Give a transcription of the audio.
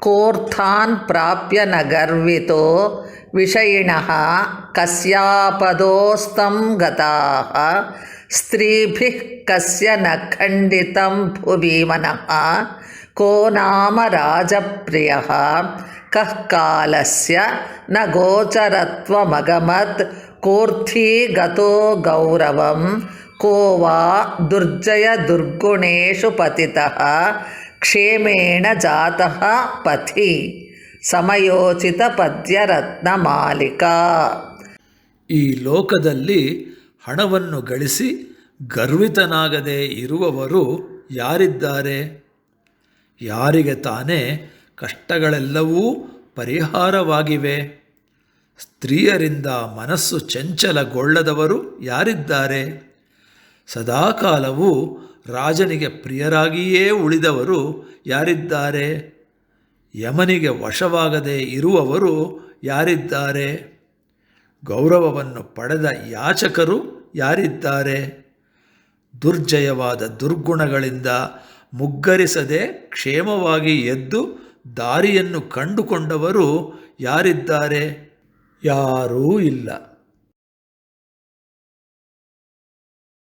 ಕೋರ್ಥಾನ್ ಪ್ರಾಪ್ಯ ನ ಗರ್ವಿತೋ ವಿಷಯಿಣಃ ಕಸ್ಯಾಪದೋಸ್ತಂ ಗತಾಃ ಸ್ತ್ರೀಭಿಃ ಕಸ್ಯ ನ ಖಂಡಿತಂ ಭುವಿ ಮನಃ ಕೋ ನಾಮ ರಾಜಪ್ರಿಯಃ ಕಃ ಕಾಲಸ್ಯ ನ ಗೋಚರತ್ವಮಗಮತ್ ಕೋರ್ಥೀ ಗತೋ ಗೌರವಂ ಕೋ ವಾ ದುರ್ಜಯ ದುರ್ಗುಣೇಷು ಪತಿತಃ ಕ್ಷೇಮೇಣ ಜಾತಃ ಪಥಿ ಸಮಯೋಚಿತ ಪದ್ಯರತ್ನಮಾಲಿಕಾ. ಈ ಲೋಕದಲ್ಲಿ ಹಣವನ್ನು ಗಳಿಸಿ ಗರ್ವಿತನಾಗದೆ ಇರುವವರು ಯಾರಿದ್ದಾರೆ? ಯಾರಿಗೆ ತಾನೇ ಕಷ್ಟಗಳೆಲ್ಲವೂ ಪರಿಹಾರವಾಗಿವೆ? ಸ್ತ್ರೀಯರಿಂದ ಮನಸ್ಸು ಚಂಚಲಗೊಳ್ಳದವರು ಯಾರಿದ್ದಾರೆ? ಸದಾಕಾಲವೂ ರಾಜನಿಗೆ ಪ್ರಿಯರಾಗಿಯೇ ಉಳಿದವರು ಯಾರಿದ್ದಾರೆ? ಯಮನಿಗೆ ವಶವಾಗದೇ ಇರುವವರು ಯಾರಿದ್ದಾರೆ? ಗೌರವವನ್ನು ಪಡೆದ ಯಾಚಕರು ಯಾರಿದ್ದಾರೆ? ದುರ್ಜಯವಾದ ದುರ್ಗುಣಗಳಿಂದ ಮುಗ್ಗರಿಸದೆ ಕ್ಷೇಮವಾಗಿ ಎದ್ದು ದಾರಿಯನ್ನು ಕಂಡುಕೊಂಡವರು ಯಾರಿದ್ದಾರೆ? ಯಾರೂ ಇಲ್ಲ.